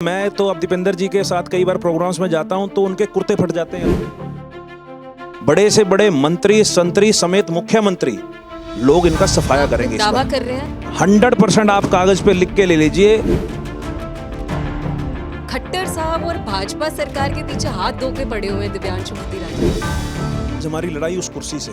मैं तो अब दीपेंद्र जी के साथ कई बार प्रोग्राम्स में जाता हूं तो उनके कुर्ते फट जाते हैं। बड़े से बड़े मंत्री संतरी समेत मुख्यमंत्री लोग इनका सफाया करेंगे। दावा कर रहे हैं 100% आप कागज पे लिख के ले लीजिए। खट्टर साहब और भाजपा सरकार के पीछे हाथ धो के पड़े हुए हैं दिव्यांशु मतीराज। आज हमारी लड़ाई उस कुर्सी से,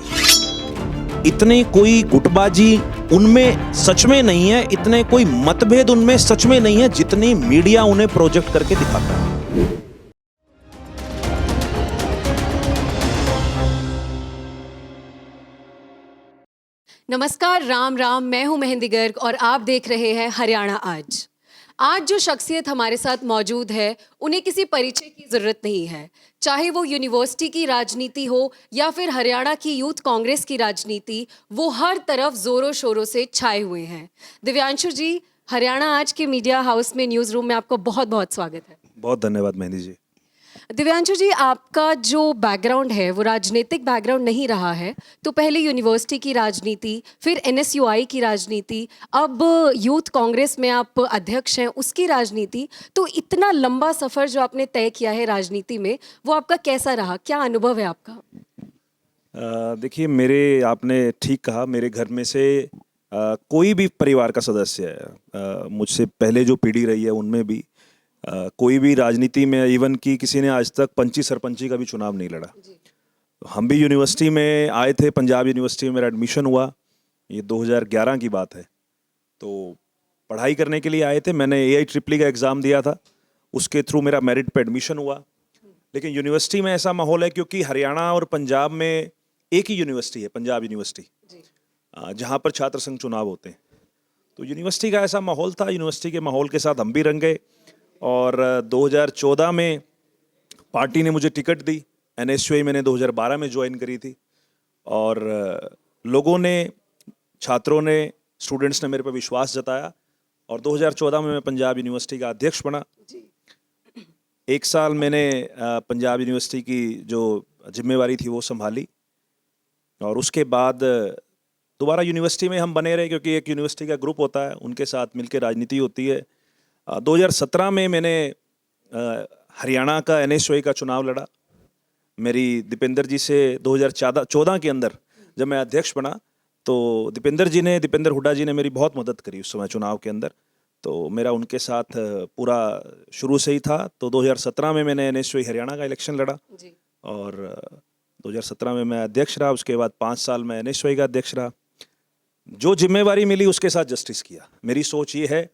इतनी कोई गुटबाजी उनमें सच में नहीं है, इतने कोई मतभेद उनमें सच में नहीं है जितनी मीडिया उन्हें प्रोजेक्ट करके दिखाता है। नमस्कार, राम राम। मैं हूं मेहंदी गर्ग और आप देख रहे हैं हरियाणा आज। आज जो शख्सियत हमारे साथ मौजूद है उन्हें किसी परिचय की जरूरत नहीं है, चाहे वो यूनिवर्सिटी की राजनीति हो या फिर हरियाणा की यूथ कांग्रेस की राजनीति, वो हर तरफ जोरों शोरों से छाए हुए हैं। दिव्यांशु जी, हरियाणा आज के मीडिया हाउस में न्यूज़ रूम में आपको बहुत बहुत स्वागत है। बहुत धन्यवाद मेहंदी जी। दिव्यांशु जी, आपका जो बैकग्राउंड है वो राजनीतिक बैकग्राउंड नहीं रहा है, तो पहले यूनिवर्सिटी की राजनीति, फिर एनएसयूआई की राजनीति, अब यूथ कांग्रेस में आप अध्यक्ष हैं उसकी राजनीति। तो इतना लंबा सफ़र जो आपने तय किया है राजनीति में, वो आपका कैसा रहा? क्या अनुभव है आपका? देखिए, आपने ठीक कहा, मेरे घर में से कोई भी परिवार का सदस्य है, मुझसे पहले जो पीढ़ी रही है उनमें भी कोई भी राजनीति में, इवन कि किसी ने आज तक पंची सरपंची का भी चुनाव नहीं लड़ा। तो हम भी यूनिवर्सिटी में आए थे, पंजाब यूनिवर्सिटी में मेरा एडमिशन हुआ, ये 2011 की बात है। तो पढ़ाई करने के लिए आए थे, मैंने AIEEE का एग्ज़ाम दिया था, उसके थ्रू मेरा मेरिट पे एडमिशन हुआ। लेकिन यूनिवर्सिटी में ऐसा माहौल है, क्योंकि हरियाणा और पंजाब में एक ही यूनिवर्सिटी है, पंजाब यूनिवर्सिटी, जहाँ पर छात्र संघ चुनाव होते हैं। तो यूनिवर्सिटी का ऐसा माहौल था, यूनिवर्सिटी के माहौल के साथ हम भी रंग गए। और 2014 में पार्टी ने मुझे टिकट दी। NSUI मैंने 2012 में ज्वाइन करी थी, और लोगों ने, छात्रों ने, स्टूडेंट्स ने मेरे पर विश्वास जताया, और 2014 में मैं पंजाब यूनिवर्सिटी का अध्यक्ष बना। एक साल मैंने पंजाब यूनिवर्सिटी की जो जिम्मेवारी थी वो संभाली, और उसके बाद दोबारा यूनिवर्सिटी में हम बने रहे, क्योंकि एक यूनिवर्सिटी का ग्रुप होता है, उनके साथ मिलकर राजनीति होती है। 2017 में मैंने हरियाणा का NSUI का चुनाव लड़ा। मेरी दीपेंद्र जी से 2014 के अंदर जब मैं अध्यक्ष बना, तो दीपेंद्र हुड्डा जी ने मेरी बहुत मदद करी उस समय चुनाव के अंदर। तो मेरा उनके साथ पूरा शुरू से ही था। तो 2017 में मैंने NSUI हरियाणा का इलेक्शन लड़ा, और 2017 में मैं अध्यक्ष रहा। उसके बाद 5 साल मैं NSUI का अध्यक्ष रहा। जो जिम्मेवारी मिली उसके साथ जस्टिस किया। मेरी सोच ये है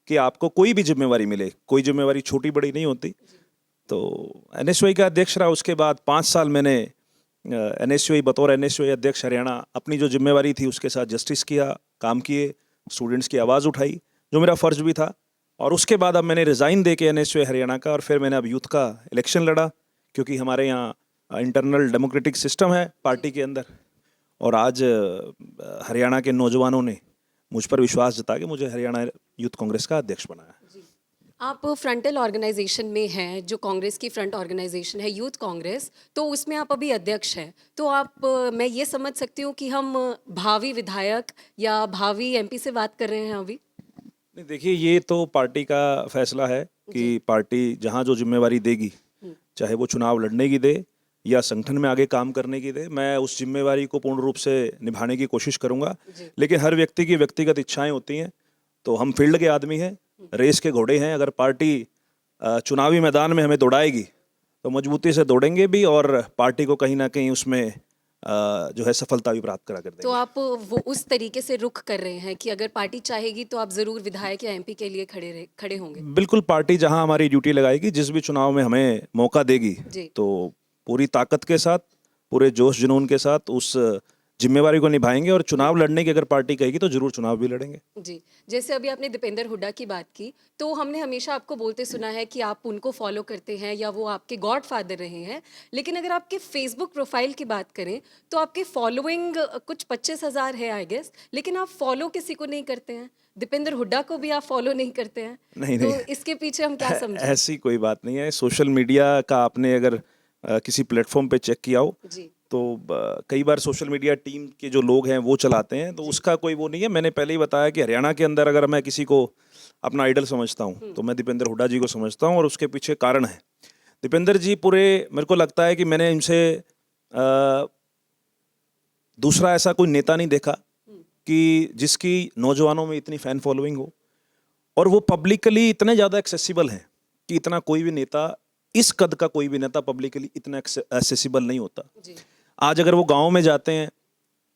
कि आपको कोई भी जिम्मेवारी मिले, कोई जिम्मेवारी छोटी बड़ी नहीं होती। तो NSUI का अध्यक्ष रहा, उसके बाद 5 साल मैंने NSUI बतौर NSUI अध्यक्ष हरियाणा अपनी जो जिम्मेवारी थी उसके साथ जस्टिस किया, काम किए, स्टूडेंट्स की आवाज़ उठाई, जो मेरा फ़र्ज़ भी था। और उसके बाद अब मैंने रिज़ाइन दे के NSUI हरियाणा का, और फिर मैंने अब यूथ का इलेक्शन लड़ा, क्योंकि हमारे यहाँ इंटरनल डेमोक्रेटिक सिस्टम है पार्टी के अंदर। और आज हरियाणा के नौजवानों ने मुझ पर विश्वास जता के मुझे हरियाणा यूथ कांग्रेस का अध्यक्ष बनाया। आप फ्रंटल ऑर्गेनाइजेशन में हैं, जो कांग्रेस की फ्रंट ऑर्गेनाइजेशन है यूथ कांग्रेस, तो उसमें आप अभी अध्यक्ष हैं। तो आप, मैं ये समझ सकती हूँ कि हम भावी विधायक या भावी MP से बात कर रहे हैं अभी? नहीं, देखिए, ये तो पार्टी का फैसला है कि पार्टी जहाँ जो जिम्मेवारी देगी, चाहे वो चुनाव लड़ने की दे या संगठन में आगे काम करने की दे, मैं उस जिम्मेवारी को पूर्ण रूप से निभाने की कोशिश करूंगा। लेकिन हर व्यक्ति की व्यक्तिगत इच्छाएं होती हैं। तो हम फील्ड के आदमी हैं, रेस के घोड़े हैं। अगर पार्टी चुनावी मैदान में हमें दौड़ाएगी तो मजबूती से दौड़ेंगे भी, और पार्टी को कहीं ना कहीं उसमें जो है सफलता भी प्राप्त करा कर देंगे। तो आप वो उस तरीके से रुख कर रहे हैं कि अगर पार्टी चाहेगी तो आप ज़रूर विधायक या MP के लिए खड़े होंगे? बिल्कुल, पार्टी जहां हमारी ड्यूटी लगाएगी, जिस भी चुनाव में हमें मौका देगी, तो पूरी ताकत के साथ, पूरे जोश जुनून के साथ उस जिम्मेवारी को निभाएंगे। और चुनाव लड़ने की अगर पार्टी कहेगी तो जरूर चुनाव भी लड़ेंगे। जी, जैसे अभी आपने दीपेंद्र हुड्डा की बात की, तो हमने हमेशा आपको बोलते सुना है कि आप उनको फॉलो करते हैं या वो आपके गॉड फादर रहे हैं। लेकिन अगर आपके फेसबुक प्रोफाइल की बात करें तो आपकी फॉलोइंग कुछ 25,000 है आई गेस, लेकिन आप फॉलो किसी को नहीं करते हैं। दीपेंद्र हुड्डा को भी आप फॉलो नहीं करते हैं। नहीं, तो इसके पीछे हम क्या समझें? ऐसी कोई बात नहीं है। सोशल मीडिया का आपने अगर किसी प्लेटफॉर्म पे चेक किया हो, तो कई बार सोशल मीडिया टीम के जो लोग हैं वो चलाते हैं, तो उसका कोई वो नहीं है। मैंने पहले ही बताया कि हरियाणा के अंदर अगर मैं किसी को अपना आइडल समझता हूँ तो मैं दीपेंद्र हुड्डा जी को समझता हूँ, और उसके पीछे कारण है। दीपेंद्र जी पूरे, मेरे को लगता है कि मैंने इनसे दूसरा ऐसा कोई नेता नहीं देखा कि जिसकी नौजवानों में इतनी फैन फॉलोइंग हो, और वो पब्लिकली इतने ज़्यादा एक्सेसिबल हैं कि इतना कोई भी नेता, इस कद का कोई भी नेता पब्लिकली इतना एक्सेसिबल नहीं होता। आज अगर वो गांव में जाते हैं,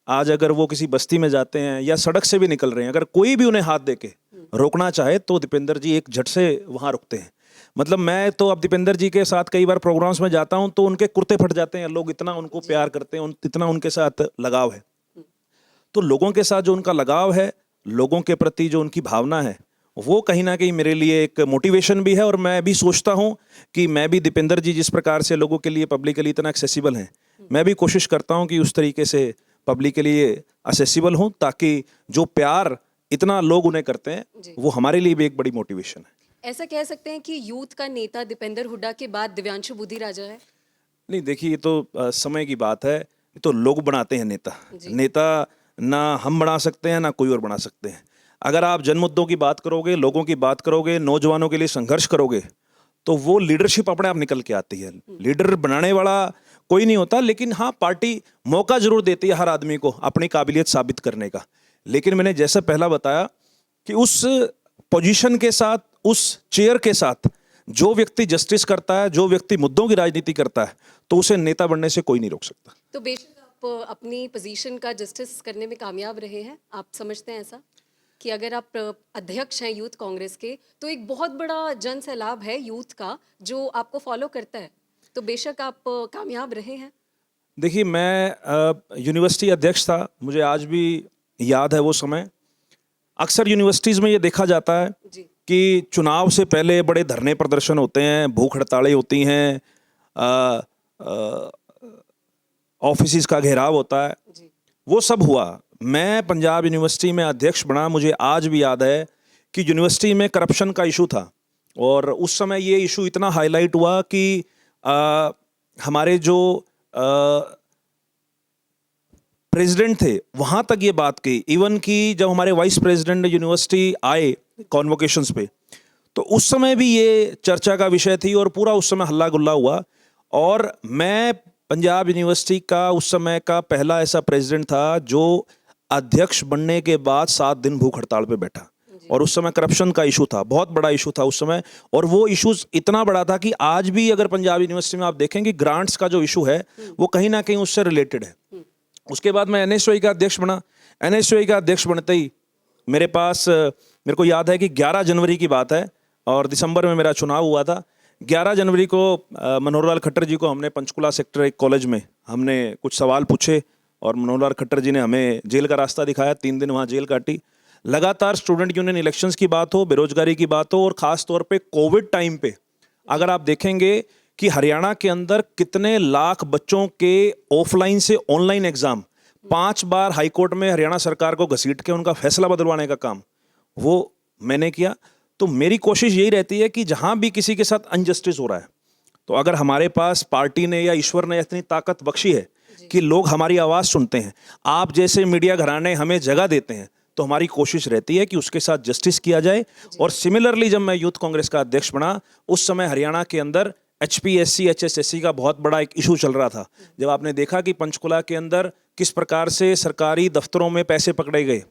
आज अगर वो किसी बस्ती में जाते हैं या सड़क से भी निकल रहे हैं, अगर कोई भी उन्हें हाथ देके रोकना चाहे तो दीपेंद्र जी एक झट से वहां रुकते हैं। मतलब मैं तो अब दीपेंद्र जी के साथ कई बार प्रोग्राम्स में जाता हूं तो उनके कुर्ते फट जाते हैं, लोग इतना उनको प्यार करते हैं, इतना उनके साथ लगाव है। तो लोगों के साथ जो उनका लगाव है, लोगों के प्रति जो उनकी भावना है, वो कहीं ना कहीं मेरे लिए एक मोटिवेशन भी है। और मैं भी सोचता हूं कि मैं भी दीपेंद्र जी जिस प्रकार से लोगों के लिए पब्लिकली इतना एक्सेसिबल हैं, मैं भी कोशिश करता हूं कि उस तरीके से पब्लिक के लिए एक्सेसिबल हूं, ताकि जो प्यार इतना लोग उन्हें करते हैं वो हमारे लिए भी एक बड़ी मोटिवेशन है। ऐसा कह सकते हैं कि यूथ का नेता दीपेंद्र हुड्डा के बाद दिव्यांशु बुद्धि राजा है? नहीं, देखिए ये तो समय की बात है, ये तो लोग बनाते हैं नेता। नेता ना हम बना सकते हैं ना कोई और बना सकते हैं। अगर आप जन मुद्दों की बात करोगे, लोगों की बात करोगे, नौजवानों के लिए संघर्ष करोगे, तो वो लीडरशिप अपने आप निकल के आती है। लीडर बनाने वाला कोई नहीं होता, लेकिन हाँ पार्टी मौका जरूर देती है हर आदमी को अपनी काबिलियत साबित करने का। लेकिन मैंने जैसे पहला बताया कि उस पोजीशन के साथ, उस चेयर के साथ जो व्यक्ति जस्टिस करता है, जो व्यक्ति मुद्दों की राजनीति करता है, तो उसे नेता बनने से कोई नहीं रोक सकता। तो बेशक आप अपनी पोजीशन का जस्टिस करने में कामयाब रहे हैं, आप समझते हैं ऐसा कि अगर आप अध्यक्ष हैं यूथ कांग्रेस के, तो एक बहुत बड़ा जन सैलाब है यूथ का जो आपको फॉलो करता है, तो बेशक आप कामयाब रहे हैं। देखिए मैं यूनिवर्सिटी अध्यक्ष था, मुझे आज भी याद है वो समय। अक्सर यूनिवर्सिटीज़ में ये देखा जाता है कि चुनाव से पहले बड़े धरने प्रदर्शन होते हैं, भूख हड़तालें होती हैं, ऑफिस का घेराव होता है, वो सब हुआ। मैं पंजाब यूनिवर्सिटी में अध्यक्ष बना, मुझे आज भी याद है कि यूनिवर्सिटी में करप्शन का इशू था, और उस समय ये इशू इतना हाईलाइट हुआ कि हमारे जो प्रेसिडेंट थे वहाँ तक ये बात की, इवन कि जब हमारे वाइस प्रेसिडेंट यूनिवर्सिटी आए कॉन्वोकेशंस पे, तो उस समय भी ये चर्चा का विषय थी और पूरा उस समय हल्ला गुल्ला हुआ। और मैं पंजाब यूनिवर्सिटी का उस समय का पहला ऐसा प्रेसिडेंट था जो अध्यक्ष बनने के बाद 7 दिन भूख हड़ताल पे बैठा, और उस समय करप्शन का इशू था, बहुत बड़ा इशू था उस समय। और वो इशूज इतना बड़ा था कि आज भी अगर पंजाब यूनिवर्सिटी में आप देखेंगे ग्रांट्स का जो इशू है वो कहीं ना कहीं उससे रिलेटेड है। उसके बाद मैं एनएसयूआई का अध्यक्ष बना। एनएसयूआई का अध्यक्ष बनते ही मेरे पास, मेरे को याद है कि 11 जनवरी की बात है और दिसंबर में मेरा चुनाव हुआ था। 11 जनवरी को मनोहर लाल खट्टर जी को हमने पंचकुला सेक्टर एक कॉलेज में हमने कुछ सवाल पूछे, और मनोहर लाल खट्टर जी ने हमें जेल का रास्ता दिखाया। 3 दिन वहाँ जेल काटी। लगातार स्टूडेंट यूनियन इलेक्शंस की बात हो, बेरोजगारी की बात हो, और ख़ास तौर पे कोविड टाइम पे अगर आप देखेंगे कि हरियाणा के अंदर कितने लाख बच्चों के ऑफलाइन से ऑनलाइन एग्जाम, 5 बार हाईकोर्ट में हरियाणा सरकार को घसीट के उनका फैसला बदलवाने का काम वो मैंने किया। तो मेरी कोशिश यही रहती है कि जहां भी किसी के साथ अनजस्टिस हो रहा है, तो अगर हमारे पास पार्टी ने या ईश्वर ने इतनी ताकत बख्शी है कि लोग हमारी आवाज़ सुनते हैं, आप जैसे मीडिया घराने हमें जगह देते हैं, तो हमारी कोशिश रहती है कि उसके साथ जस्टिस किया जाए। और सिमिलरली जब मैं यूथ कांग्रेस का अध्यक्ष बना, उस समय हरियाणा के अंदर HPSC HSSC का बहुत बड़ा एक इशू चल रहा था। जब आपने देखा कि पंचकुला के अंदर किस प्रकार से सरकारी दफ्तरों में पैसे पकड़े गए,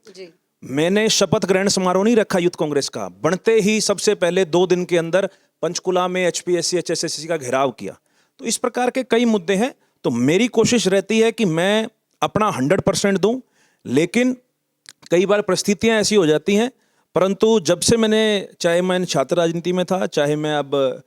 मैंने शपथ ग्रहण समारोह नहीं रखा यूथ कांग्रेस का, बनते ही सबसे पहले 2 दिन के अंदर पंचकुला में HPSC HSSC का घेराव किया। तो इस प्रकार के कई मुद्दे हैं। तो मेरी कोशिश रहती है कि मैं अपना 100% दूं, लेकिन कई बार परिस्थितियां ऐसी हो जाती हैं। परंतु जब से चाहे मैं छात्र राजनीति में था, चाहे मैं अब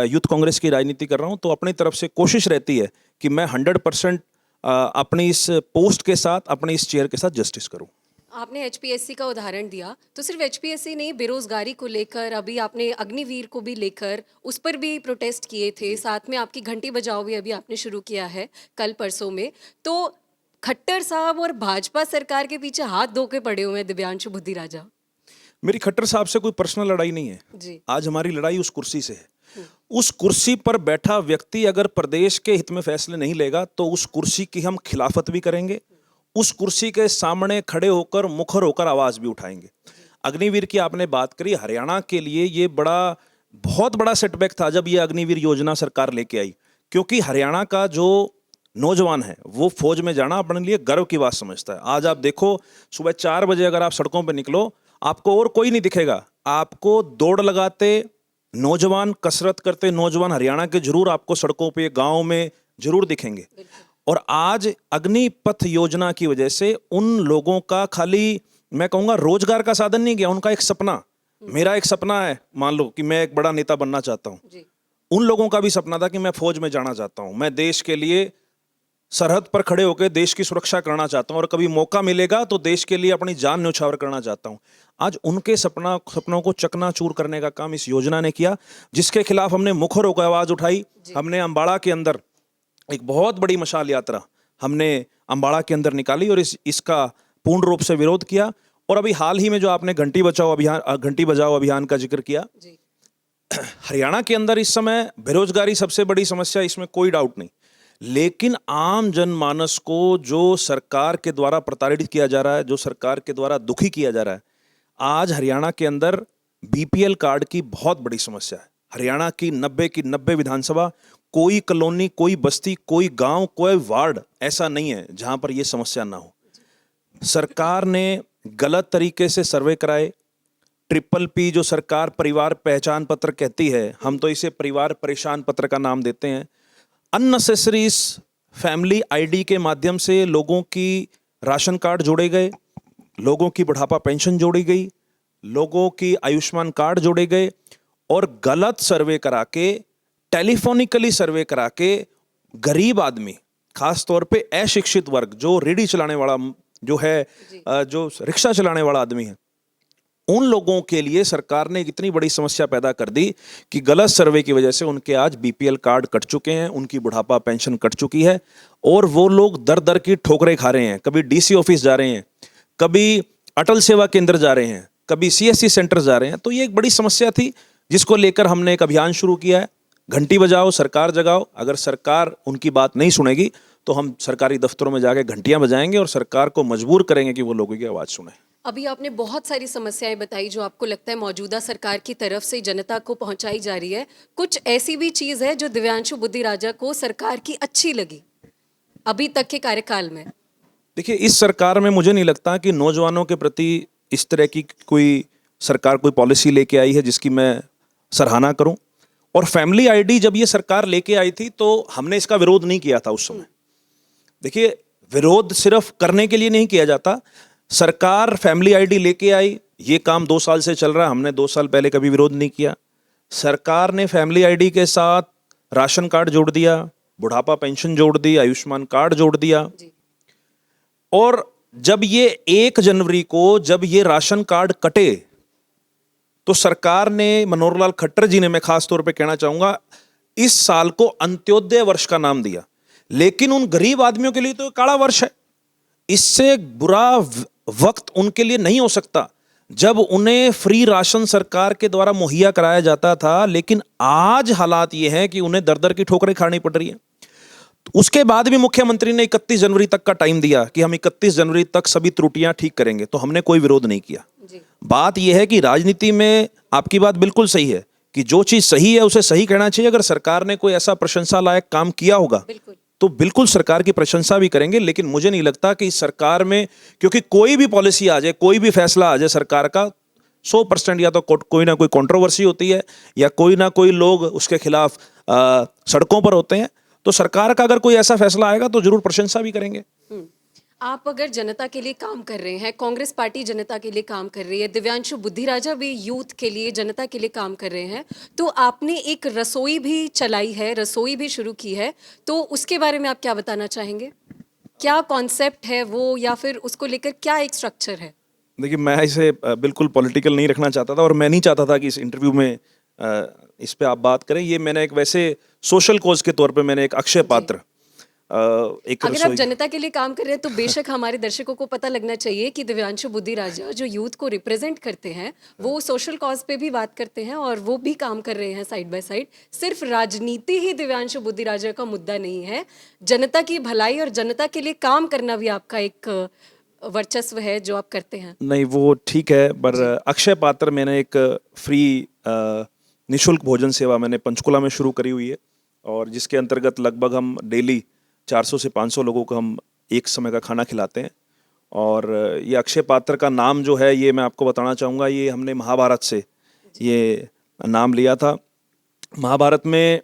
यूथ कांग्रेस की राजनीति कर रहा हूं, तो अपनी तरफ से कोशिश रहती है कि मैं 100% अपनी इस पोस्ट के साथ, अपने इस चेयर के साथ जस्टिस करूं। आपने HPSC का उदाहरण दिया, तो सिर्फ HPSC नहीं, बेरोजगारी को लेकर अभी आपने अग्निवीर को भी लेकर उस पर भी प्रोटेस्ट किए थे, साथ में आपकी घंटी बजाओ भी अभी आपने शुरू किया है कल परसों में। तो खट्टर साहब और भाजपा सरकार के पीछे हाथ धो के पड़े हुए हैं दिव्यांशु बुद्धि राजा। मेरी खट्टर साहब से कोई पर्सनल लड़ाई नहीं है जी। आज हमारी लड़ाई उस कुर्सी से है। उस कुर्सी पर बैठा व्यक्ति अगर प्रदेश के हित में फैसले नहीं लेगा, तो उस कुर्सी की हम खिलाफत भी करेंगे, उस कुर्सी के सामने खड़े होकर मुखर होकर आवाज भी उठाएंगे। अग्निवीर की आपने बात करी, हरियाणा के लिए ये बहुत बड़ा सेटबैक था जब ये अग्निवीर योजना सरकार लेके आई, क्योंकि हरियाणा का जो नौजवान है वो फौज में जाना अपने लिए गर्व की बात समझता है। आज आप देखो, सुबह 4 बजे अगर आप सड़कों पर निकलो, आपको और कोई नहीं दिखेगा, आपको दौड़ लगाते नौजवान, कसरत करते नौजवान हरियाणा के जरूर आपको सड़कों पे, गांव में जरूर दिखेंगे। और आज अग्निपथ योजना की वजह से उन लोगों का खाली, मैं कहूंगा, रोजगार का साधन नहीं गया, उनका एक सपना, मेरा एक सपना है, मान लो कि मैं एक बड़ा नेता बनना चाहता हूं, उन लोगों का भी सपना था कि मैं फौज में जाना चाहता हूं, मैं देश के लिए सरहद पर खड़े होकर देश की सुरक्षा करना चाहता हूं, और कभी मौका मिलेगा तो देश के लिए अपनी जान न्यौछावर करना चाहता हूं। आज उनके सपनों को चकनाचूर करने का काम इस योजना ने किया, जिसके खिलाफ हमने मुखर होकर आवाज उठाई। हमने अम्बाड़ा के अंदर एक बहुत बड़ी मशाल यात्रा हमने अम्बाड़ा के अंदर निकाली और इसका पूर्ण रूप से विरोध किया। और अभी हाल ही में जो आपने घंटी बजाओ अभियान का जिक्र किया, हरियाणा के अंदर इस समय बेरोजगारी सबसे बड़ी समस्या, इसमें कोई डाउट नहीं, लेकिन आम जनमानस को जो सरकार के द्वारा प्रताड़ित किया जा रहा है, जो सरकार के द्वारा दुखी किया जा रहा है, आज हरियाणा के अंदर बीपीएल कार्ड की बहुत बड़ी समस्या है। हरियाणा की 90 विधानसभा, कोई कॉलोनी, कोई बस्ती, कोई गांव, कोई वार्ड ऐसा नहीं है जहां पर यह समस्या ना हो। सरकार ने गलत तरीके से सर्वे कराए। PPP जो सरकार परिवार पहचान पत्र कहती है, हम तो इसे परिवार परेशान पत्र का नाम देते हैं। अननेसेसरी फैमिली आईडी के माध्यम से लोगों की राशन कार्ड जोड़े गए, लोगों की बुढ़ापा पेंशन जोड़ी गई, लोगों की आयुष्मान कार्ड जोड़े गए, और गलत सर्वे करा के, टेलीफोनिकली सर्वे करा के गरीब आदमी, खास तौर पे अशिक्षित वर्ग, जो रेडी चलाने वाला जो है, जो रिक्शा चलाने वाला आदमी है, उन लोगों के लिए सरकार ने एक इतनी बड़ी समस्या पैदा कर दी कि गलत सर्वे की वजह से उनके आज बीपीएल कार्ड कट चुके हैं, उनकी बुढ़ापा पेंशन कट चुकी है, और वो लोग दर दर की ठोकरें खा रहे हैं। कभी डीसी ऑफिस जा रहे हैं, कभी अटल सेवा केंद्र जा रहे हैं, कभी सीएससी सेंटर जा रहे हैं। तो ये एक बड़ी समस्या थी जिसको लेकर हमने एक अभियान शुरू किया है, घंटी बजाओ सरकार जगाओ। अगर सरकार उनकी बात नहीं सुनेगी तो हम सरकारी दफ्तरों में जाके घंटियां बजाएंगे और सरकार को मजबूर करेंगे कि वो लोगों की आवाज सुने। अभी आपने बहुत सारी समस्याएं बताई जो आपको लगता है मौजूदा सरकार की तरफ से जनता को पहुंचाई जा रही है। कुछ ऐसी भी चीज है जो दिव्यांशु बुद्धिराजा को सरकार की अच्छी लगी अभी तक के कार्यकाल में? देखिए, इस सरकार में मुझे नहीं लगता कि नौजवानों के प्रति इस तरह की कोई सरकार कोई पॉलिसी लेके आई है जिसकी मैं सराहना करूं। और फैमिली आईडी जब ये सरकार लेके आई थी तो हमने इसका विरोध नहीं किया था उस समय। देखिए, विरोध सिर्फ करने के लिए नहीं किया जाता। सरकार फैमिली आईडी लेके आई, ये काम 2 साल से चल रहा है, हमने 2 साल पहले कभी विरोध नहीं किया। सरकार ने फैमिली आईडी के साथ राशन कार्ड जोड़ दिया, बुढ़ापा पेंशन जोड़ दी, आयुष्मान कार्ड जोड़ दिया। और जब ये 1 जनवरी को जब ये राशन कार्ड कटे तो सरकार ने, मनोहर लाल खट्टर जी ने, मैं खास तौर पे कहना चाहूंगा, इस साल को अंत्योदय वर्ष का नाम दिया। लेकिन उन गरीब आदमियों के लिए तो काला वर्ष है। इससे बुरा वक्त उनके लिए नहीं हो सकता जब उन्हें फ्री राशन सरकार के द्वारा मुहैया कराया जाता था, लेकिन आज हालात ये हैं कि उन्हें दर दर की ठोकरें खानी पड़ रही हैं। उसके बाद भी मुख्यमंत्री ने 31 जनवरी तक का टाइम दिया कि हम 31 जनवरी तक सभी त्रुटियां ठीक करेंगे, तो हमने कोई विरोध नहीं किया। बात यह है कि राजनीति में आपकी बात बिल्कुल सही है कि जो चीज सही है उसे सही कहना चाहिए। अगर सरकार ने कोई ऐसा प्रशंसा लायक काम किया होगा तो बिल्कुल सरकार की प्रशंसा भी करेंगे। लेकिन मुझे नहीं लगता कि इस सरकार में, क्योंकि कोई भी पॉलिसी आ जाए, कोई भी फैसला आ जाए सरकार का, 100% या तो कोई ना कोई कंट्रोवर्सी होती है या कोई ना कोई लोग उसके खिलाफ सड़कों पर होते हैं। तो सरकार का अगर कोई ऐसा फैसला आएगा तो जरूर प्रशंसा भी करेंगे। आप अगर जनता के लिए काम कर रहे हैं, कांग्रेस पार्टी जनता के लिए काम कर रही है, दिव्यांशु बुद्धिराजा भी यूथ के लिए, जनता के लिए काम कर रहे हैं, तो आपने एक रसोई भी चलाई है, रसोई भी शुरू की है, तो उसके बारे में आप क्या बताना चाहेंगे? क्या कॉन्सेप्ट है वो, या फिर उसको लेकर क्या एक स्ट्रक्चर है? देखिए, मैं इसे बिल्कुल पॉलिटिकल नहीं रखना चाहता था और मैं नहीं चाहता था कि इस इंटरव्यू में इस पे आप बात करें। ये मैंने एक वैसे सोशल कॉज के तौर पे मैंने एक अक्षय पात्र एक अगर आप जनता के लिए काम कर रहे हैं तो बेशक हमारे दर्शकों को पता लगना चाहिए कि दिव्यांशु बुद्धिराजा जो यूथ को रिप्रेजेंट करते हैं वो सोशल कॉज पे भी बात करते हैं और वो भी काम कर रहे हैं साइड बाय साइड। सिर्फ राजनीति ही दिव्यांशु बुद्धिराजा का मुद्दा नहीं है, जनता की भलाई और जनता के लिए काम करना भी आपका एक वर्चस्व है जो आप करते हैं? नहीं, वो ठीक है, पर अक्षय पात्र मैंने एक फ्री निशुल्क भोजन सेवा मैंने पंचकुला में शुरू करी हुई है, और जिसके अंतर्गत लगभग हम डेली 400 से 500 लोगों को हम एक समय का खाना खिलाते हैं। और ये अक्षय पात्र का नाम जो है, ये मैं आपको बताना चाहूँगा, ये हमने महाभारत से ये नाम लिया था। महाभारत में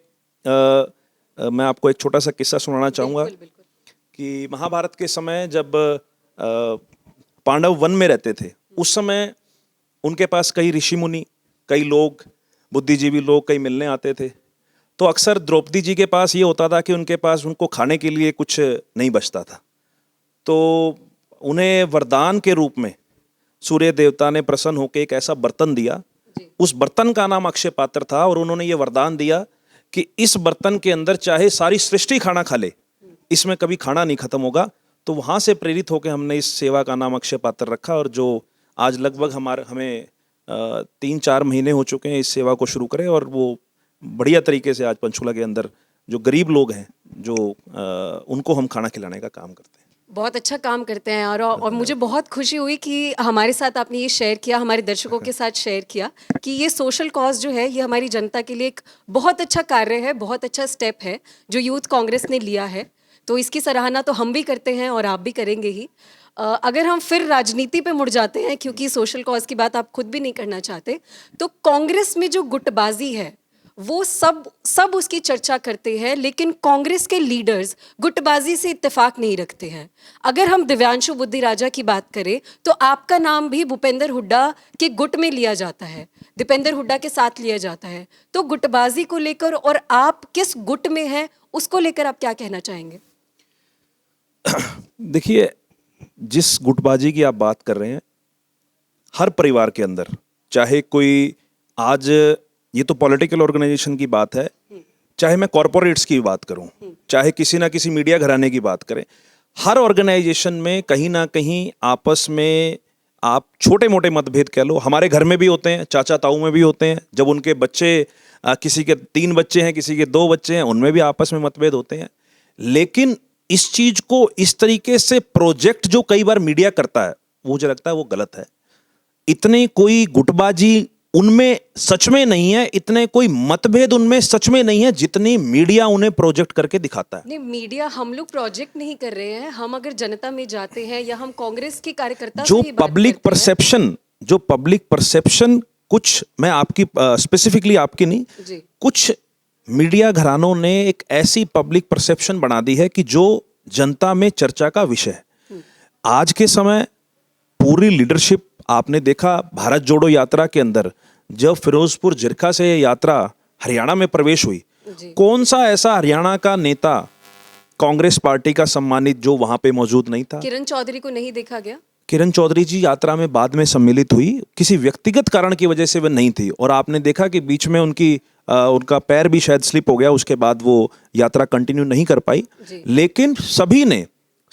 मैं आपको एक छोटा सा किस्सा सुनाना चाहूँगा कि महाभारत के समय जब पांडव वन में रहते थे, उस समय उनके पास कई ऋषि मुनि, कई लोग, बुद्धिजीवी लोग कई मिलने आते थे। तो अक्सर द्रौपदी जी के पास ये होता था कि उनके पास उनको खाने के लिए कुछ नहीं बचता था। तो उन्हें वरदान के रूप में सूर्य देवता ने प्रसन्न होकर एक ऐसा बर्तन दिया। उस बर्तन का नाम अक्षय पात्र था, और उन्होंने ये वरदान दिया कि इस बर्तन के अंदर चाहे सारी सृष्टि खाना खा ले, इसमें कभी खाना नहीं खत्म होगा। तो वहाँ से प्रेरित होकर हमने इस सेवा का नाम अक्षय पात्र रखा, और जो आज लगभग हमें 3-4 महीने हो चुके हैं इस सेवा को शुरू करें, और वो बढ़िया तरीके से आज पंचकुला के अंदर जो गरीब लोग हैं, जो उनको हम खाना खिलाने का काम करते हैं। बहुत अच्छा काम करते हैं, और मुझे बहुत खुशी हुई कि हमारे साथ आपने ये शेयर किया, हमारे दर्शकों के साथ शेयर किया कि ये सोशल कॉज जो है, ये हमारी जनता के लिए एक बहुत अच्छा कार्य है, बहुत अच्छा स्टेप है जो यूथ कांग्रेस ने लिया है। तो इसकी सराहना तो हम भी करते हैं और आप भी करेंगे ही। अगर हम फिर राजनीति पे मुड़ जाते हैं, क्योंकि सोशल कॉज की बात आप खुद भी नहीं करना चाहते, तो कांग्रेस में जो गुटबाजी है वो सब उसकी चर्चा करते हैं, लेकिन कांग्रेस के लीडर्स गुटबाजी से इत्तेफाक नहीं रखते हैं। अगर हम दिव्यांशु बुद्धिराजा की बात करें तो आपका नाम भी भूपेंद्र हुड्डा के गुट में लिया जाता है, दीपेंद्र हुड्डा के साथ लिया जाता है। तो गुटबाजी को लेकर और आप किस गुट में हैं उसको लेकर आप क्या कहना चाहेंगे? देखिए, जिस गुटबाजी की आप बात कर रहे हैं, हर परिवार के अंदर, चाहे कोई, आज ये तो पॉलिटिकल ऑर्गेनाइजेशन की बात है, चाहे मैं कॉरपोरेट्स की बात करूं, चाहे किसी ना किसी मीडिया घराने की बात करें, हर ऑर्गेनाइजेशन में कहीं ना कहीं आपस में आप छोटे मोटे मतभेद कह लो, हमारे घर में भी होते हैं, चाचा ताऊ में भी होते हैं। जब उनके बच्चे, किसी के 3 बच्चे हैं, किसी के 2 बच्चे हैं, उनमें भी आपस में मतभेद होते हैं। लेकिन इस चीज को इस तरीके से प्रोजेक्ट जो कई बार मीडिया करता है, वो मुझे लगता है वो गलत है। इतनी कोई गुटबाजी उनमें सच में नहीं है, इतने कोई मतभेद उनमें सच में नहीं है, जितनी मीडिया उन्हें प्रोजेक्ट करके दिखाता है। नहीं, मीडिया, हम लोग प्रोजेक्ट नहीं कर रहे हैं। हम अगर जनता में जाते हैं या हम कांग्रेस के कार्यकर्ता जो पब्लिक परसेप्शन कुछ, मैं आपकी स्पेसिफिकली आपकी नहीं, कुछ मीडिया घरानों ने एक ऐसी पब्लिक परसेप्शन बना दी है कि जो जनता में चर्चा का विषय है। आज के समय पूरी लीडरशिप, आपने देखा भारत जोड़ो यात्रा के अंदर जब फिरोजपुर जिरखा से यात्रा हरियाणा में प्रवेश हुई, कौन सा ऐसा हरियाणा का नेता कांग्रेस पार्टी का सम्मानित जो वहां पे मौजूद नहीं था? किरण चौधरी को नहीं देखा गया? किरण चौधरी जी यात्रा में बाद में सम्मिलित हुई, किसी व्यक्तिगत कारण की वजह से वह नहीं थी, और आपने देखा कि बीच में उनका पैर भी शायद स्लिप हो गया, उसके बाद वो यात्रा कंटिन्यू नहीं कर पाई। लेकिन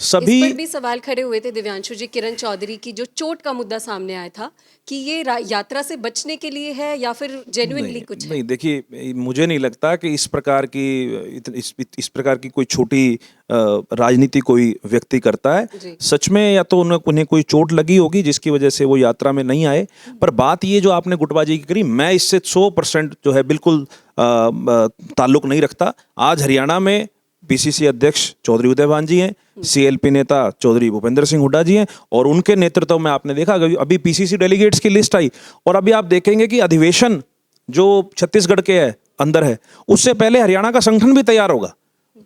इस पर भी सवाल खड़े हुए थे दिव्यांशु जी, किरण चौधरी की जो चोट का मुद्दा सामने आया था कि ये यात्रा से बचने के लिए है या फिर जेन्युइनली कुछ है? नहीं, देखिए, मुझे नहीं लगता कि इस प्रकार की कोई छोटी राजनीति कोई व्यक्ति करता है। सच में या तो उन्हें कोई चोट लगी होगी जिसकी वजह से वो यात्रा में नहीं आए। पर बात ये जो आपने गुटबाजी की करी, मैं इससे 100% जो है बिल्कुल ताल्लुक नहीं रखता। आज हरियाणा में पीसीसी अध्यक्ष चौधरी उदयभान जी हैं, सीएलपी नेता चौधरी भूपेंद्र सिंह हुड्डा जी हैं, और उनके नेतृत्व में आपने देखा अभी पीसीसी डेलीगेट्स की लिस्ट आई, और अभी आप देखेंगे कि अधिवेशन जो छत्तीसगढ़ के अंदर है, उससे पहले हरियाणा का संगठन भी तैयार होगा।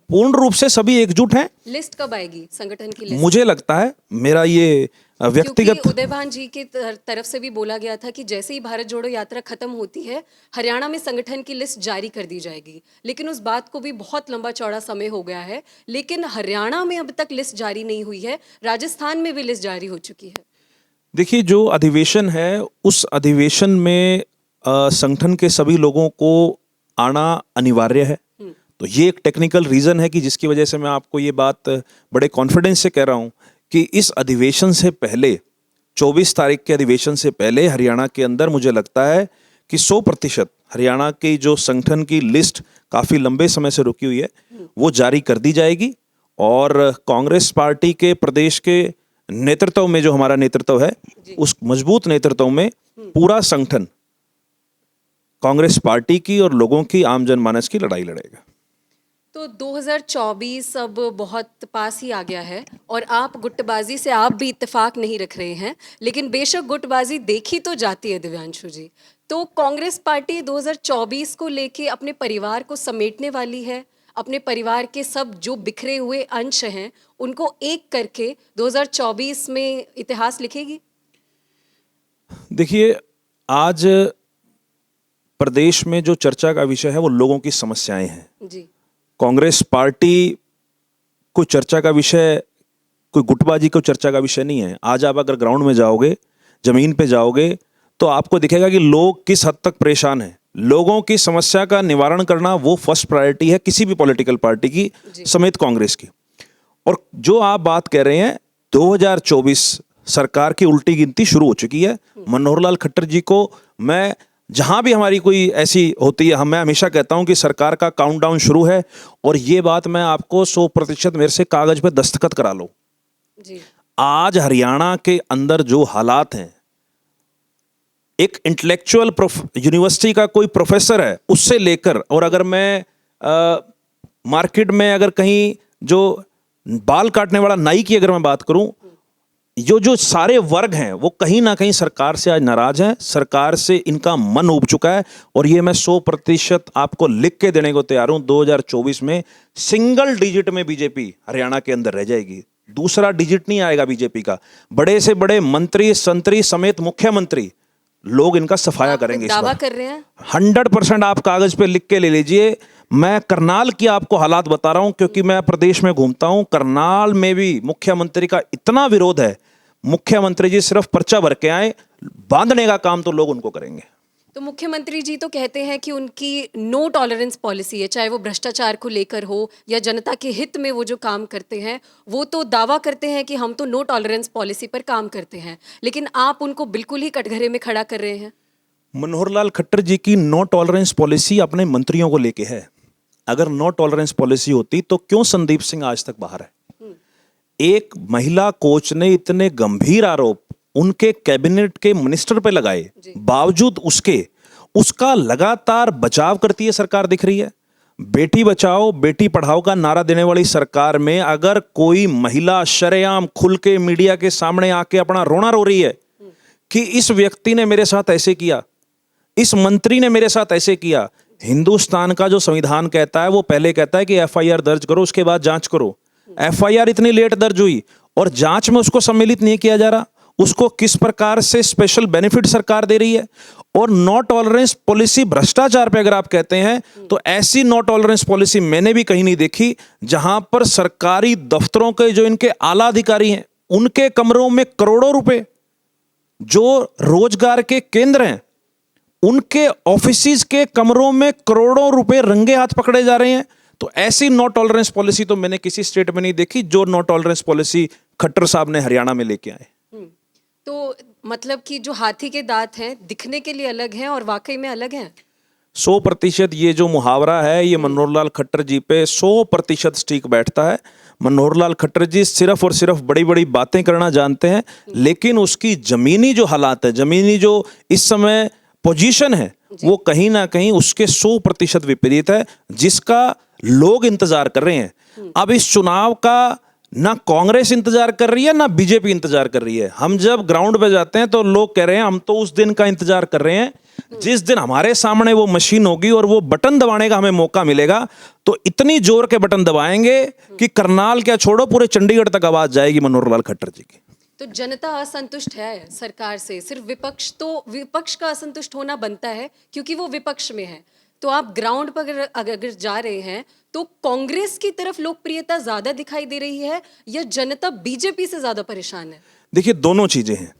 पूर्ण रूप से सभी एकजुट हैं। लिस्ट कब आएगी संगठन की लिस्ट? मुझे लगता है, मेरा ये व्यक्तिगत, उदयभान जी की तरफ से भी बोला गया था कि जैसे ही भारत जोड़ो यात्रा खत्म होती है, हरियाणा में संगठन की लिस्ट जारी कर दी जाएगी। लेकिन उस बात को भी बहुत लंबा चौड़ा समय हो गया है, लेकिन हरियाणा में अब तक लिस्ट जारी नहीं हुई है। राजस्थान में भी लिस्ट जारी हो चुकी है। देखिए, जो अधिवेशन है, उस अधिवेशन में संगठन के सभी लोगों को आना अनिवार्य है। तो ये एक टेक्निकल रीजन है कि जिसकी वजह से मैं आपको ये बात बड़े कॉन्फिडेंस से कह रहा हूं कि इस अधिवेशन से पहले, 24 तारीख के अधिवेशन से पहले हरियाणा के अंदर मुझे लगता है कि 100% हरियाणा की जो संगठन की लिस्ट काफी लंबे समय से रुकी हुई है, वो जारी कर दी जाएगी। और कांग्रेस पार्टी के प्रदेश के नेतृत्व में, जो हमारा नेतृत्व है, उस मजबूत नेतृत्व में पूरा संगठन कांग्रेस पार्टी की और लोगों की, आम जनमानस की लड़ाई लड़ेगा। तो 2024 अब बहुत पास ही आ गया है और आप गुटबाजी से आप भी इत्तेफाक नहीं रख रहे हैं, लेकिन बेशक गुटबाजी देखी तो जाती है दिव्यांशु जी। तो कांग्रेस पार्टी 2024 को लेके अपने परिवार को समेटने वाली है, अपने परिवार के सब जो बिखरे हुए अंश हैं उनको एक करके 2024 में इतिहास लिखेगी? देखिए, आज प्रदेश में जो चर्चा का विषय है वो लोगों की समस्याएं हैं। जी। कांग्रेस पार्टी कोई चर्चा का विषय, कोई गुटबाजी को चर्चा का विषय नहीं है। आज आप अगर ग्राउंड में जाओगे, जमीन पे जाओगे, तो आपको दिखेगा कि लोग किस हद तक परेशान हैं। लोगों की समस्या का निवारण करना वो फर्स्ट प्रायोरिटी है किसी भी पॉलिटिकल पार्टी की, समेत कांग्रेस की। और जो आप बात कह रहे हैं, 2024 सरकार की उल्टी गिनती शुरू हो चुकी है। मनोहर लाल खट्टर जी को मैं, जहां भी हमारी कोई ऐसी होती है, मैं हमेशा कहता हूं कि सरकार का काउंटडाउन शुरू है। और ये बात मैं आपको 100% मेरे से कागज पे दस्तखत करा लो। जी। आज हरियाणा के अंदर जो हालात हैं, एक इंटेलेक्चुअल यूनिवर्सिटी का कोई प्रोफेसर है, उससे लेकर, और अगर मैं मार्केट में अगर कहीं जो बाल काटने वाला नाई की अगर मैं बात करूं, जो सारे वर्ग हैं वो कहीं ना कहीं सरकार से आज नाराज हैं। सरकार से इनका मन उब चुका है। और ये मैं 100% आपको लिख के देने को तैयार हूं, 2024 में सिंगल डिजिट में बीजेपी हरियाणा के अंदर रह जाएगी। दूसरा डिजिट नहीं आएगा बीजेपी का। बड़े से बड़े मंत्री, संतरी समेत मुख्यमंत्री लोग इनका सफाया करेंगे इस दावा बार। कर रहे हैं 100% आप कागज पे लिख के ले लीजिए। मैं करनाल की आपको हालात बता रहा हूं, क्योंकि मैं प्रदेश में घूमता हूं। करनाल में भी मुख्यमंत्री का इतना विरोध है, मुख्यमंत्री जी सिर्फ पर्चा भर के आए, बांधने का काम तो लोग उनको करेंगे। तो मुख्यमंत्री जी तो कहते हैं कि उनकी नो टॉलरेंस पॉलिसी है, चाहे वो भ्रष्टाचार को लेकर हो या जनता के हित में वो जो काम करते हैं, वो तो दावा करते हैं कि हम तो नो टॉलरेंस पॉलिसी पर काम करते हैं, लेकिन आप उनको बिल्कुल ही कटघरे में खड़ा कर रहे हैं। मनोहर लाल खट्टर जी की नो टॉलरेंस पॉलिसी अपने मंत्रियों को लेके है। अगर नो टॉलरेंस पॉलिसी होती तो क्यों संदीप सिंह आज तक बाहर है? एक महिला कोच ने इतने गंभीर आरोप उनके कैबिनेट के मिनिस्टर पे लगाए, बावजूद उसका लगातार बचाव करती है सरकार, दिख रही है। बेटी बचाओ बेटी पढ़ाओ का नारा देने वाली सरकार में अगर कोई महिला शरेआम खुल के मीडिया के सामने आके अपना रोना रो रही है कि इस व्यक्ति ने मेरे साथ ऐसे किया, इस मंत्री ने मेरे साथ ऐसे किया। हिंदुस्तान का जो संविधान कहता है वो पहले कहता है कि एफआईआर दर्ज करो, उसके बाद जांच करो। एफआईआर इतनी लेट दर्ज हुई और जांच में उसको सम्मिलित नहीं किया जा रहा। उसको किस प्रकार से स्पेशल बेनिफिट सरकार दे रही है। और नो टॉलरेंस पॉलिसी भ्रष्टाचार पे अगर आप कहते हैं तो ऐसी नो टॉलरेंस पॉलिसी मैंने भी कहीं नहीं देखी, जहां पर सरकारी दफ्तरों के जो इनके आला अधिकारी हैं उनके कमरों में करोड़ों रुपए, जो रोजगार के केंद्र हैं उनके ऑफिस के कमरों में करोड़ों रुपए रंगे हाथ पकड़े जा रहे हैं। तो ऐसी नो टॉलरेंस पॉलिसी तो मैंने किसी स्टेट में नहीं देखी जो नो टॉलरेंस पॉलिसी खट्टर साहब ने हरियाणा में लेके आए। तो मतलब कि जो हाथी के दांत हैं दिखने के लिए अलग हैं और वाकई में अलग हैं। 100% ये जो मुहावरा है ये मनोहर लाल खट्टर जी पे 100% स्टिक बैठता है। मनोहर लाल खट्टर जी सिर्फ और सिर्फ बड़ी बड़ी बातें करना जानते हैं, लेकिन उसकी जमीनी जो हालात है, जमीनी जो इस समय पोजीशन है, वो कहीं ना कहीं उसके 100% विपरीत है, जिसका लोग इंतजार कर रहे हैं। अब इस चुनाव का ना कांग्रेस इंतजार कर रही है ना बीजेपी इंतजार कर रही है। हम जब ग्राउंड पे जाते हैं तो लोग कह रहे हैं हम तो उस दिन का इंतजार कर रहे हैं जिस दिन हमारे सामने वो मशीन होगी और वो बटन दबाने का हमें मौका मिलेगा। तो इतनी जोर के बटन दबाएंगे कि करनाल क्या छोड़ो पूरे चंडीगढ़ तक आवाज जाएगी मनोहर लाल खट्टर जी की। तो जनता असंतुष्ट है सरकार से, सिर्फ विपक्ष का असंतुष्ट होना बनता है क्योंकि वो विपक्ष में है। तो आप ग्राउंड पर अगर जा रहे हैं तो कांग्रेस की तरफ लोकप्रियता ज्यादा दिखाई दे रही है या जनता बीजेपी से ज्यादा परेशान है? देखिए, दोनों चीजें हैं।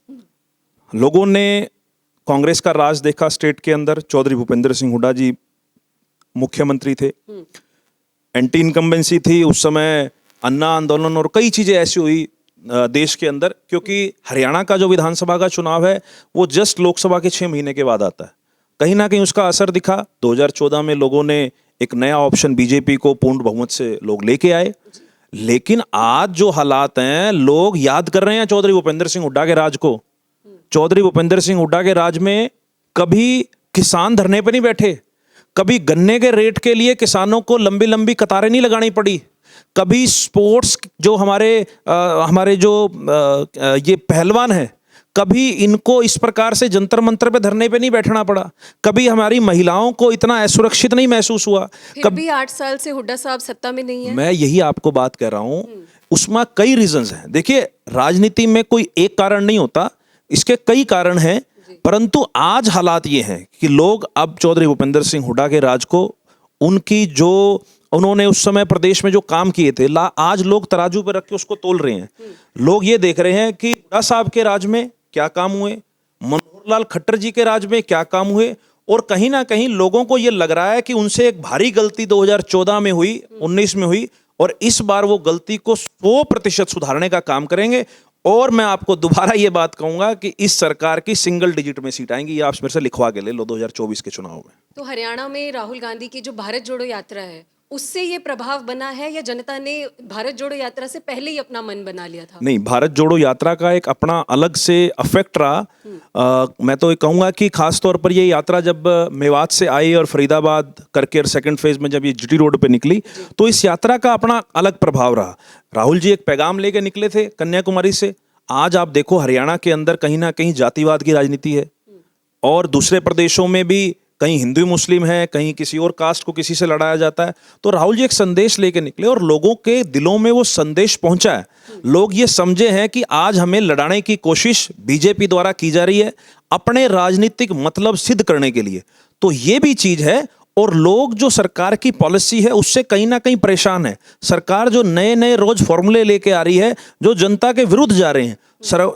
लोगों ने कांग्रेस का राज देखा स्टेट के अंदर। चौधरी भूपेंद्र सिंह हुड्डा जी मुख्यमंत्री थे, एंटी इनकम्बेंसी थी उस समय, अन्ना आंदोलन और कई चीजें ऐसी हुई देश के अंदर, क्योंकि हरियाणा का जो विधानसभा का चुनाव है वो जस्ट लोकसभा के 6 महीने के बाद आता है। कहीं ना कहीं उसका असर दिखा। 2014 में लोगों ने एक नया ऑप्शन बीजेपी को पूर्ण बहुमत से लोग लेके आए, लेकिन आज जो हालात हैं, लोग याद कर रहे हैं चौधरी भूपेंद्र सिंह हुड्डा के राज को। चौधरी भूपेंद्र सिंह हुड्डा के राज में कभी किसान धरने पे नहीं बैठे, कभी गन्ने के रेट के लिए किसानों को लंबी लंबी कतारें नहीं लगानी पड़ी, कभी स्पोर्ट्स जो हमारे जो ये पहलवान हैं, कभी इनको इस प्रकार से जंतर मंतर पे धरने पे नहीं बैठना पड़ा, कभी हमारी महिलाओं को इतना असुरक्षित नहीं महसूस हुआ। फिर भी 8 साल से हुड्डा साहब सत्ता में नहीं है। मैं यही आपको बात कह रहा हूं, उसमें कई रीजंस हैं। देखिए, राजनीति में कोई एक कारण नहीं होता, इसके कई कारण हैं, परंतु आज हालात ये हैं कि लोग अब चौधरी भूपेंद्र सिंह हुड्डा के राज को, उनकी जो उन्होंने उस समय प्रदेश में जो काम किए थे, आज लोग तराजू पर रख के उसको तोल रहे हैं। लोग ये देख रहे हैं कि हुड्डा साहब के राज में क्या काम हुए, मनोहर लाल खट्टर जी के राज में क्या काम हुए, और कहीं ना कहीं लोगों को ये लग रहा है कि उनसे एक भारी गलती 2014 में हुई, 19 में हुई, और इस बार वो गलती को 100% सुधारने का काम करेंगे। और मैं आपको दोबारा ये बात कहूंगा कि इस सरकार की सिंगल डिजिट में सीट आएंगी, ये आप मेरे से लिखवा के ले लो 2024 के चुनाव में। तो हरियाणा में राहुल गांधी की जो भारत जोड़ो यात्रा है, उससे ये प्रभाव बना है, या जनता ने भारत जोड़ो यात्रा से पहले ही अपना मन बना लिया था? नहीं, भारत जोड़ो यात्रा का एक अपना अलग से अफेक्ट रहा। मैं तो ये कहूँगा कि खास तौर पर ये यात्रा जब मेवात से आई और फरीदाबाद करके सेकंड फेज में जब ये जीटी रोड पे निकली, तो इस यात्रा का अपना अलग प्रभाव रहा। राहुल जी एक पैगाम लेके निकले थे कन्याकुमारी से। आज आप देखो, हरियाणा के अंदर कहीं ना कहीं जातिवाद की राजनीति है, और दूसरे प्रदेशों में भी कहीं हिंदू मुस्लिम है, कहीं किसी और कास्ट को किसी से लड़ाया जाता है। तो राहुल जी एक संदेश लेके निकले और लोगों के दिलों में वो संदेश पहुंचा है। लोग ये समझे हैं कि आज हमें लड़ाने की कोशिश बीजेपी द्वारा की जा रही है अपने राजनीतिक मतलब सिद्ध करने के लिए। तो ये भी चीज है, और लोग जो सरकार की पॉलिसी है उससे कहीं ना कहीं परेशान है। सरकार जो नए नए रोज फॉर्मूले लेके आ रही है जो जनता के विरुद्ध जा रहे हैं,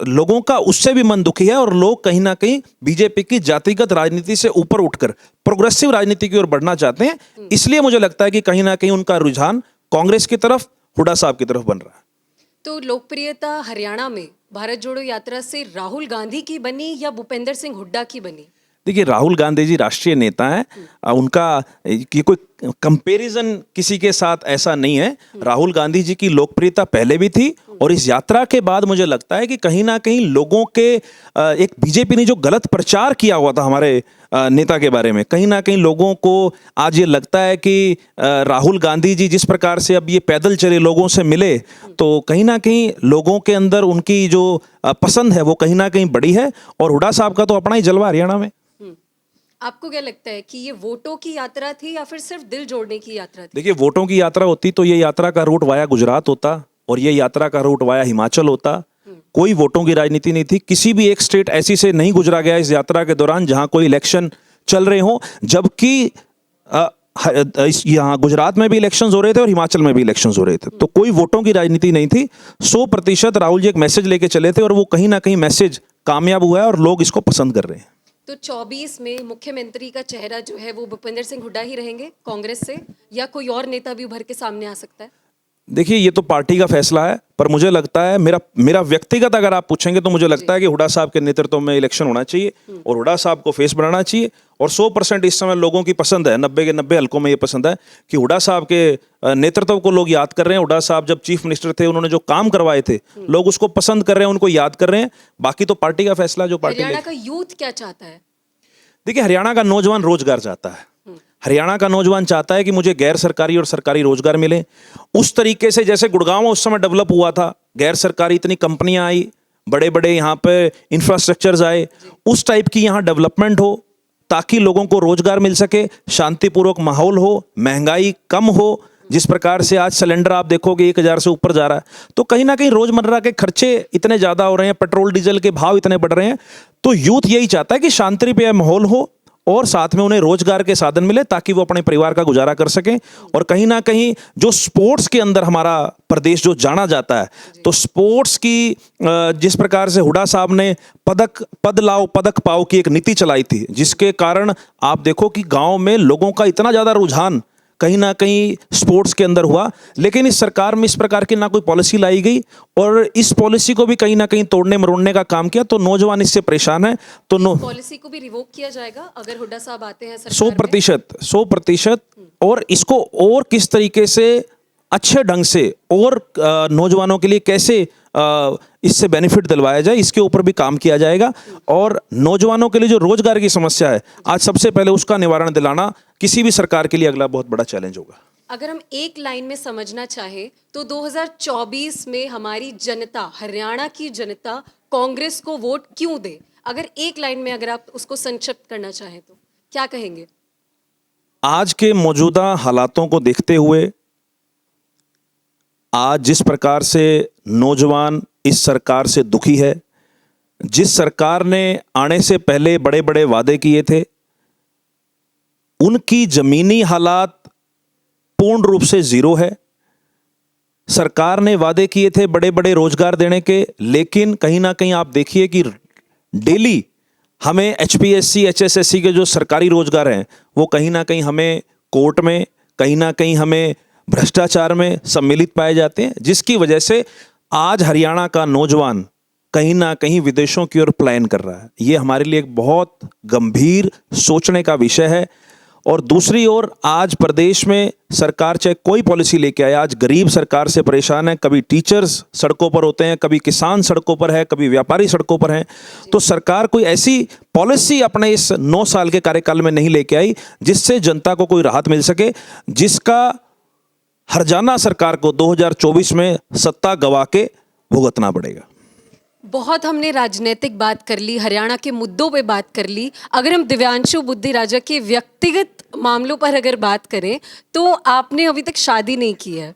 लोगों का उससे भी मन दुखी है, और लोग कहीं ना कहीं बीजेपी की जातिगत राजनीति से ऊपर उठकर प्रोग्रेसिव राजनीति की ओर बढ़ना चाहते हैं। इसलिए मुझे लगता है कि कहीं ना कहीं उनका रुझान कांग्रेस की तरफ, हुड्डा साहब की तरफ बन रहा है। तो लोकप्रियता हरियाणा में भारत जोड़ो यात्रा से राहुल गांधी की बनी या भूपेंद्र सिंह हुड्डा की बनी? देखिए, राहुल गांधी जी राष्ट्रीय नेता हैं, उनका ये कोई कंपैरिजन किसी के साथ ऐसा नहीं है। राहुल गांधी जी की लोकप्रियता पहले भी थी, और इस यात्रा के बाद मुझे लगता है कि कहीं ना कहीं लोगों के एक बीजेपी ने जो गलत प्रचार किया हुआ था हमारे नेता के बारे में, कहीं ना कहीं लोगों को आज ये लगता है कि राहुल गांधी जी जिस प्रकार से अब ये पैदल चले लोगों से मिले, तो कहीं ना कहीं लोगों के अंदर उनकी जो पसंद है वो कहीं ना कहीं बढ़ी है। और हुड्डा साहब का तो अपना ही जलवा हरियाणा में। आपको क्या लगता है कि ये वोटों की यात्रा थी या फिर सिर्फ दिल जोड़ने की यात्रा थी? देखिए, वोटों की यात्रा होती तो ये यात्रा का रूट वाया गुजरात होता, और ये यात्रा का रूट वाया हिमाचल होता। कोई वोटों की राजनीति नहीं थी। किसी भी एक स्टेट ऐसी से नहीं गुजरा गया इस यात्रा के दौरान जहां कोई इलेक्शन चल रहे हो, जबकि यहाँ गुजरात में भी इलेक्शंस हो रहे थे और हिमाचल में भी इलेक्शंस हो रहे थे। तो कोई वोटों की राजनीति नहीं थी। 100% राहुल जी एक मैसेज लेके चले थे, और वो कहीं ना कहीं मैसेज कामयाब हुआ है और लोग इसको पसंद कर रहे हैं। तो 24 में मुख्यमंत्री का चेहरा जो है वो भूपेंद्र सिंह हुड्डा ही रहेंगे कांग्रेस से, या कोई और नेता भी उभर के सामने आ सकता है? देखिए, ये तो पार्टी का फैसला है, पर मुझे लगता है, मेरा व्यक्तिगत अगर आप पूछेंगे तो मुझे लगता है कि हुड्डा साहब के नेतृत्व में इलेक्शन होना चाहिए और हुड्डा साहब को फेस बनाना चाहिए। और 100% इस समय लोगों की पसंद है, 90 के 90 हल्कों में ये पसंद है कि हुड्डा साहब के नेतृत्व को लोग याद कर रहे हैं। हुड्डा साहब जब चीफ मिनिस्टर थे, उन्होंने जो काम करवाए थे, लोग उसको पसंद कर रहे हैं, उनको याद कर रहे हैं। बाकी तो पार्टी का फैसला, जो पार्टी। हरियाणा का यूथ क्या चाहता है? देखिए, हरियाणा का नौजवान रोजगार चाहता है। हरियाणा का नौजवान चाहता है कि मुझे गैर सरकारी और सरकारी रोजगार मिले उस तरीके से जैसे गुड़गांव उस समय डेवलप हुआ था। गैर सरकारी इतनी कंपनियां आई, बड़े बड़े यहाँ पे इंफ्रास्ट्रक्चर्स आए, उस टाइप की यहाँ डेवलपमेंट हो ताकि लोगों को रोजगार मिल सके, शांतिपूर्वक माहौल हो, महंगाई कम हो। जिस प्रकार से आज सिलेंडर आप देखोगे 1000 से ऊपर जा रहा है, तो कहीं ना कहीं रोजमर्रा के खर्चे इतने ज्यादा हो रहे हैं, पेट्रोल डीजल के भाव इतने बढ़ रहे हैं। तो यूथ यही चाहता है कि शांतिप्रिय माहौल हो और साथ में उन्हें रोजगार के साधन मिले ताकि वो अपने परिवार का गुजारा कर सकें। और कहीं ना कहीं जो स्पोर्ट्स के अंदर हमारा प्रदेश जो जाना जाता है, तो स्पोर्ट्स की जिस प्रकार से हुड्डा साहब ने पद लाओ पदक पाओ की एक नीति चलाई थी, जिसके कारण आप देखो कि गांव में लोगों का इतना ज्यादा रुझान कहीं ना कहीं स्पोर्ट्स के अंदर हुआ। लेकिन इस सरकार में इस प्रकार की ना कोई पॉलिसी लाई गई और इस पॉलिसी को भी कहीं ना कहीं तोड़ने मरोड़ने का काम किया, तो नौजवान इससे परेशान है। तो पॉलिसी को भी रिवोक किया जाएगा अगर हुड्डा साहब आते हैं सरकार में? 100%। और इसको और किस तरीके से अच्छे ढंग से और नौजवानों के लिए कैसे इससे बेनिफिट दिलवाया जाए, इसके ऊपर भी काम किया जाएगा। और नौजवानों के लिए जो रोजगार की समस्या है, आज सबसे पहले उसका निवारण दिलाना किसी भी सरकार के लिए अगला बहुत बड़ा चैलेंज होगा। अगर हम एक लाइन में समझना चाहे तो 2024 में हमारी जनता, हरियाणा की जनता कांग्रेस को वोट क्यों दे? अगर एक लाइन में अगर आप उसको संक्षिप्त करना चाहें तो क्या कहेंगे? आज के मौजूदा हालातों को देखते हुए, आज जिस प्रकार से नौजवान इस सरकार से दुखी है, जिस सरकार ने आने से पहले बड़े बड़े वादे किए थे, उनकी जमीनी हालात पूर्ण रूप से जीरो है। सरकार ने वादे किए थे बड़े बड़े रोजगार देने के, लेकिन कहीं ना कहीं आप देखिए कि डेली हमें एचपीएससी, एचएसएससी के जो सरकारी रोजगार हैं वो कहीं ना कहीं हमें कोर्ट में, कहीं ना कहीं हमें भ्रष्टाचार में सम्मिलित पाए जाते हैं, जिसकी वजह से आज हरियाणा का नौजवान कहीं ना कहीं विदेशों की ओर प्लान कर रहा है। ये हमारे लिए एक बहुत गंभीर सोचने का विषय है। और दूसरी ओर आज प्रदेश में सरकार चाहे कोई पॉलिसी लेके आए, आज गरीब सरकार से परेशान है। कभी टीचर्स सड़कों पर होते हैं, कभी किसान सड़कों पर है, कभी व्यापारी सड़कों पर हैं। तो सरकार कोई ऐसी पॉलिसी अपने इस 9 साल के कार्यकाल में नहीं लेके आई जिससे जनता को कोई राहत मिल सके, जिसका हरजाना सरकार को 2024 में सत्ता गवा के भुगतना पड़ेगा। बहुत हमने राजनीतिक बात कर ली, हरियाणा के मुद्दों पे बात कर ली। अगर हम दिव्यांशु बुद्धिराजा के व्यक्तिगत मामलों पर अगर बात करें तो आपने अभी तक शादी नहीं की है,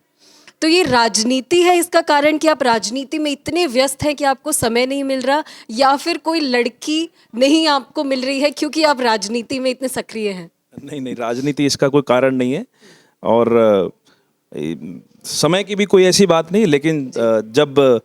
तो ये राजनीति है इसका कारण कि आप राजनीति में इतने व्यस्त हैं कि आपको समय नहीं मिल रहा, या फिर कोई लड़की नहीं आपको मिल रही है क्योंकि आप राजनीति में इतने सक्रिय हैं? नहीं नहीं, राजनीति इसका कोई कारण नहीं है। और समय की भी कोई ऐसी बात नहीं, लेकिन जब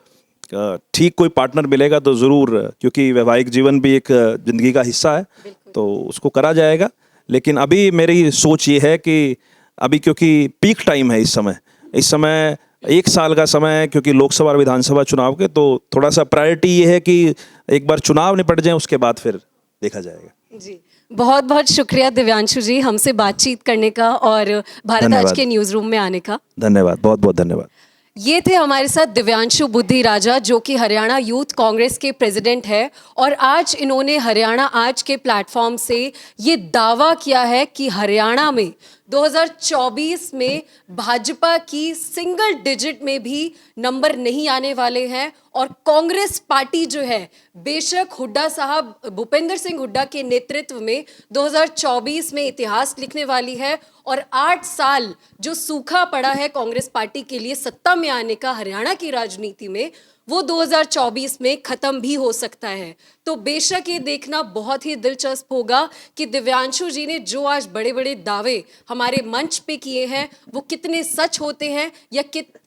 ठीक कोई पार्टनर मिलेगा तो ज़रूर, क्योंकि वैवाहिक जीवन भी एक ज़िंदगी का हिस्सा है, तो उसको करा जाएगा। लेकिन अभी मेरी सोच ये है कि अभी क्योंकि पीक टाइम है, इस समय 1 साल का समय है, क्योंकि लोकसभा और विधानसभा चुनाव के, तो थोड़ा सा प्रायोरिटी ये है कि एक बार चुनाव निपट जाए, उसके बाद फिर देखा जाएगा। जी, बहुत बहुत शुक्रिया दिव्यांशु जी हमसे बातचीत करने का और भारत आज के न्यूज़ रूम में आने का। धन्यवाद, बहुत बहुत धन्यवाद। ये थे हमारे साथ दिव्यांशु बुद्धिराजा, जो कि हरियाणा यूथ कांग्रेस के प्रेसिडेंट है, और आज इन्होंने हरियाणा आज के प्लेटफॉर्म से ये दावा किया है कि हरियाणा में 2024 में भाजपा की सिंगल डिजिट में भी नंबर नहीं आने वाले हैं, और कांग्रेस पार्टी जो है बेशक हुड्डा साहब, भूपेंद्र सिंह हुड्डा के नेतृत्व में 2024 में इतिहास लिखने वाली है, और 8 साल जो सूखा पड़ा है कांग्रेस पार्टी के लिए सत्ता में आने का हरियाणा की राजनीति में, वो 2024 में खत्म भी हो सकता है। तो बेशक ये देखना बहुत ही दिलचस्प होगा कि दिव्यांशु जी ने जो आज बड़े बड़े दावे हमारे मंच पे किए हैं वो कितने सच होते हैं, या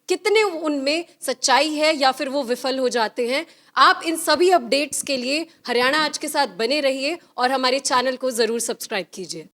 कितने उनमें सच्चाई है, या फिर वो विफल हो जाते हैं। आप इन सभी अपडेट्स के लिए हरियाणा आज के साथ बने रहिए और हमारे चैनल को ज़रूर सब्सक्राइब कीजिए।